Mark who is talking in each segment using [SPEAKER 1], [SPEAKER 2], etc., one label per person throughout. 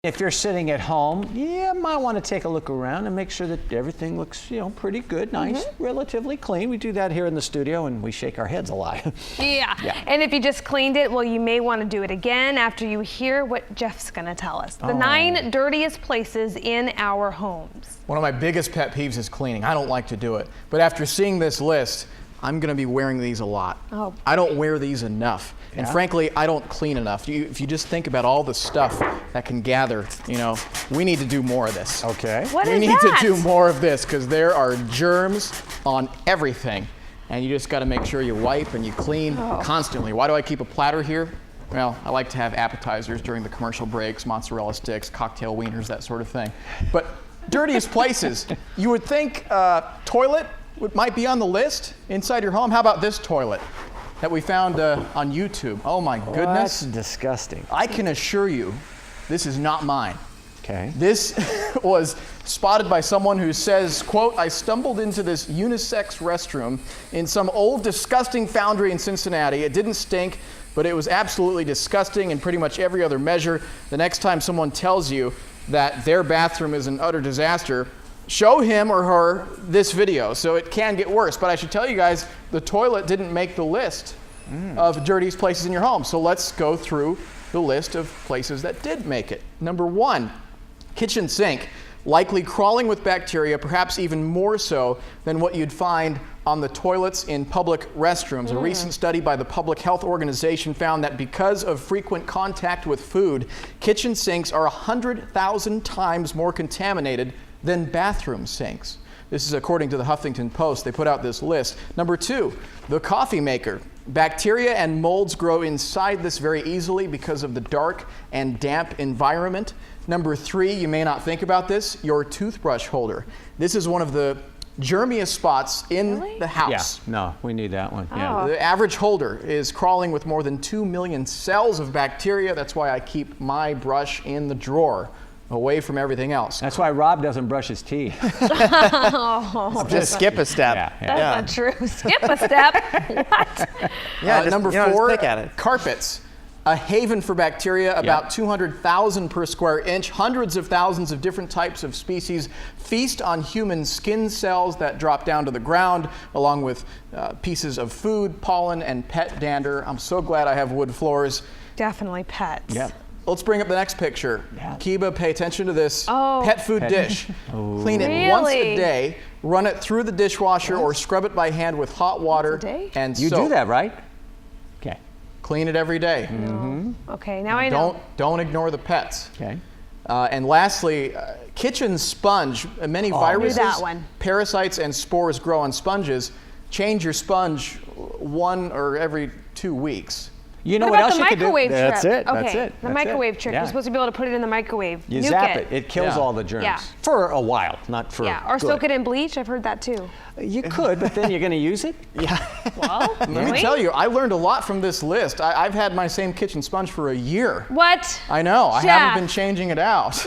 [SPEAKER 1] If you're sitting at home, you might want to take a look around and make sure that everything looks, pretty good, nice, relatively clean. We do that here in the studio and we shake our heads a lot.
[SPEAKER 2] Yeah. And if you just cleaned it, well, you may want to do it again after you hear what Jeff's going to tell us. The 9 dirtiest places in our homes.
[SPEAKER 3] One of my biggest pet peeves is cleaning. I don't like to do it. But after seeing this list, I'm going to be wearing these a lot.
[SPEAKER 2] Oh.
[SPEAKER 3] I don't wear these enough. And frankly, I don't clean enough. If you just think about all the stuff that can gather, we need to do more of this.
[SPEAKER 1] Okay.
[SPEAKER 3] We need to do more of this because there are germs on everything. And you just got to make sure you wipe and you clean constantly. Why do I keep a platter here? Well, I like to have appetizers during the commercial breaks, mozzarella sticks, cocktail wieners, that sort of thing. But dirtiest places, you would think toilet might be on the list inside your home. How about this toilet that we found on YouTube? Oh my goodness.
[SPEAKER 1] That's disgusting.
[SPEAKER 3] I can assure you, this is not mine.
[SPEAKER 1] Okay.
[SPEAKER 3] This was spotted by someone who says, quote, I stumbled into this unisex restroom in some old disgusting foundry in Cincinnati. It didn't stink, but it was absolutely disgusting in pretty much every other measure. The next time someone tells you that their bathroom is an utter disaster, show him or her this video. So it can get worse. But I should tell you guys, the toilet didn't make the list of dirtiest places in your home. So let's go through the list of places that did make it. Number 1, kitchen sink. Likely crawling with bacteria, perhaps even more so than what you'd find on the toilets in public restrooms. A recent study by the Public Health Organization found that because of frequent contact with food, kitchen sinks are 100,000 times more contaminated than bathroom sinks. This is according to the Huffington Post. They put out this list. Number 2, the coffee maker. Bacteria and molds grow inside this very easily because of the dark and damp environment. Number 3, you may not think about this, your toothbrush holder. This is one of the germiest spots in the house.
[SPEAKER 1] Yeah, no, we need that one. Yeah.
[SPEAKER 3] The average holder is crawling with more than 2 million cells of bacteria. That's why I keep my brush in the drawer, away from everything else.
[SPEAKER 1] That's why Rob doesn't brush his teeth.
[SPEAKER 4] Just skip a step.
[SPEAKER 2] That's not true. Skip a step. What?
[SPEAKER 4] Yeah,
[SPEAKER 3] number 4, carpets. A haven for bacteria, about 200,000 per square inch. Hundreds of thousands of different types of species feast on human skin cells that drop down to the ground, along with pieces of food, pollen, and pet dander. I'm so glad I have wood floors.
[SPEAKER 2] Definitely pets.
[SPEAKER 3] Yeah. Let's bring up the next picture. Kiba, pay attention to this. Pet food dish. Clean it once a day, run it through the dishwasher, or scrub it by hand with hot water and soap.
[SPEAKER 1] You do that, right? Okay.
[SPEAKER 3] Clean it every day.
[SPEAKER 2] Okay, now I know.
[SPEAKER 3] Don't ignore the pets.
[SPEAKER 1] Okay.
[SPEAKER 3] And lastly, kitchen sponge. Many viruses, parasites, and spores grow on sponges. Change your sponge 1 or every 2 weeks.
[SPEAKER 1] You know what else
[SPEAKER 2] you
[SPEAKER 1] could do?
[SPEAKER 2] That's
[SPEAKER 1] it.
[SPEAKER 2] Okay,
[SPEAKER 1] That's it.
[SPEAKER 2] the microwave trick. You're supposed to be able to put it in the microwave.
[SPEAKER 1] You zap it. It kills all the germs. For a while, not for
[SPEAKER 2] or soak it in bleach. I've heard that too.
[SPEAKER 1] You could, but then you're going to use it?
[SPEAKER 2] Well,
[SPEAKER 3] let me tell you, I learned a lot from this list. I've had my same kitchen sponge for a year.
[SPEAKER 2] What?
[SPEAKER 3] I know. I haven't been changing it out.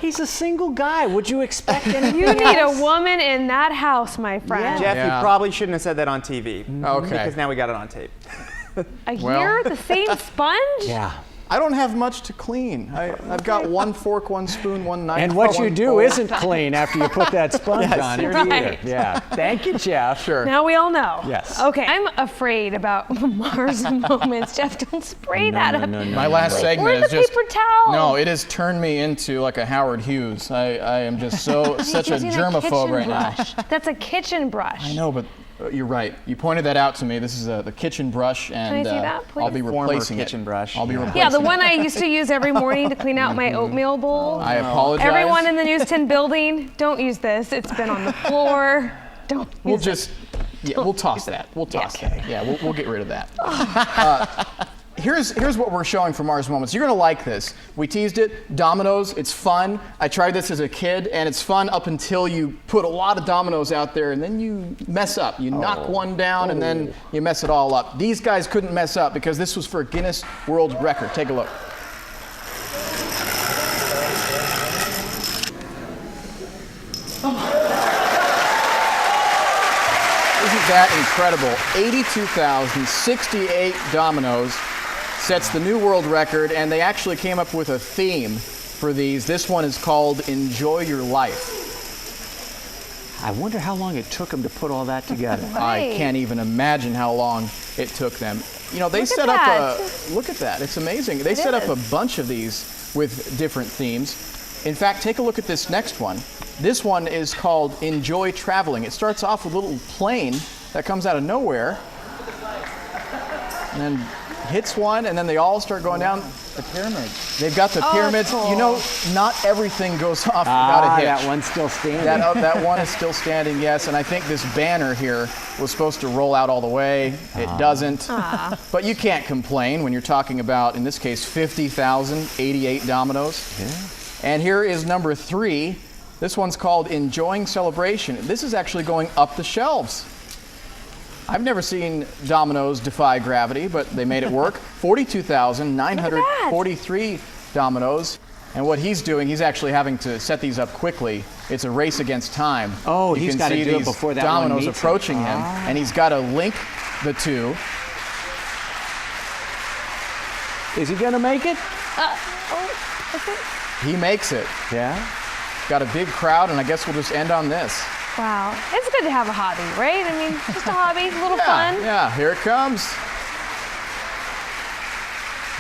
[SPEAKER 1] He's a single guy. Would you expect anything
[SPEAKER 2] You need a woman in that house, my friend.
[SPEAKER 4] Jeff, you probably shouldn't have said that on TV.
[SPEAKER 3] Okay.
[SPEAKER 4] Because now we got it on tape.
[SPEAKER 2] A year? The same sponge?
[SPEAKER 1] Yeah.
[SPEAKER 3] I don't have much to clean. I've got 1 fork, 1 spoon, 1 knife.
[SPEAKER 1] And what you do isn't clean after you put that sponge on.
[SPEAKER 2] Right.
[SPEAKER 1] Yeah. Thank you, Jeff.
[SPEAKER 3] Sure.
[SPEAKER 2] Now we all know.
[SPEAKER 1] Yes.
[SPEAKER 2] Okay. I'm afraid about Maher's moments. Jeff, don't spray that up.
[SPEAKER 3] My last segment
[SPEAKER 2] Where's
[SPEAKER 3] is
[SPEAKER 2] the
[SPEAKER 3] just
[SPEAKER 2] paper towel?
[SPEAKER 3] No, it has turned me into like a Howard Hughes. I am just such a germaphobe right now.
[SPEAKER 2] That's a kitchen brush.
[SPEAKER 3] I know, but you're right. You pointed that out to me. This is the kitchen brush, and
[SPEAKER 2] Can I see that, please?
[SPEAKER 3] I'll be replacing
[SPEAKER 4] kitchen brush.
[SPEAKER 3] I'll be replacing
[SPEAKER 2] Yeah, the one I used to use every morning to clean out my oatmeal bowl.
[SPEAKER 3] I apologize.
[SPEAKER 2] Everyone in the Newston building, don't use this. It's been on the floor. Don't use it.
[SPEAKER 3] We'll toss that. We'll toss that. Yeah, we'll get rid of that. Here's what we're showing from Maher's Moments. You're going to like this. We teased it. Dominoes. It's fun. I tried this as a kid, and it's fun up until you put a lot of dominoes out there, and then you mess up. You knock one down, and then you mess it all up. These guys couldn't mess up because this was for a Guinness World Record. Take a look. Isn't that incredible? 82,068 dominoes sets the new world record, and they actually came up with a theme for these. This one is called Enjoy Your Life.
[SPEAKER 1] I wonder how long it took them to put all that together.
[SPEAKER 3] I can't even imagine how long it took them. You know, they
[SPEAKER 2] Look
[SPEAKER 3] set
[SPEAKER 2] at
[SPEAKER 3] up
[SPEAKER 2] that.
[SPEAKER 3] look at that. It's amazing. They set up a bunch of these with different themes. In fact, take a look at this next one. This one is called Enjoy Traveling. It starts off with a little plane that comes out of nowhere and then hits one, and then they all start going down the pyramids. They've got the pyramids.
[SPEAKER 2] Cool.
[SPEAKER 3] You know, not everything goes off without a hitch.
[SPEAKER 1] That one's still standing.
[SPEAKER 3] That one is still standing, yes. And I think this banner here was supposed to roll out all the way. It doesn't. But you can't complain when you're talking about, in this case, 50,088 dominoes.
[SPEAKER 1] Yeah.
[SPEAKER 3] And here is number 3. This one's called Enjoying Celebration. This is actually going up the shelves. I've never seen dominoes defy gravity, but they made it work. 42,943 dominoes. And what he's doing, he's actually having to set these up quickly. It's a race against time.
[SPEAKER 1] Oh,
[SPEAKER 3] you
[SPEAKER 1] he's
[SPEAKER 3] can
[SPEAKER 1] gotta
[SPEAKER 3] see
[SPEAKER 1] do it
[SPEAKER 3] these
[SPEAKER 1] before that one
[SPEAKER 3] dominoes
[SPEAKER 1] meets
[SPEAKER 3] approaching
[SPEAKER 1] him.
[SPEAKER 3] him, and he's got to link the two.
[SPEAKER 1] Is he gonna make it?
[SPEAKER 3] He makes it.
[SPEAKER 1] Yeah.
[SPEAKER 3] Got a big crowd, and I guess we'll just end on this.
[SPEAKER 2] Wow. It's good to have a hobby, right? I mean, just a hobby, a little fun.
[SPEAKER 3] Yeah, here it comes.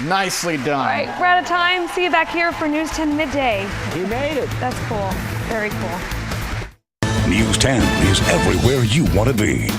[SPEAKER 3] Nicely done.
[SPEAKER 2] All right, we're out of time. See you back here for News 10 Midday.
[SPEAKER 1] He made it.
[SPEAKER 2] That's cool. Very cool.
[SPEAKER 5] News 10 is everywhere you want to be.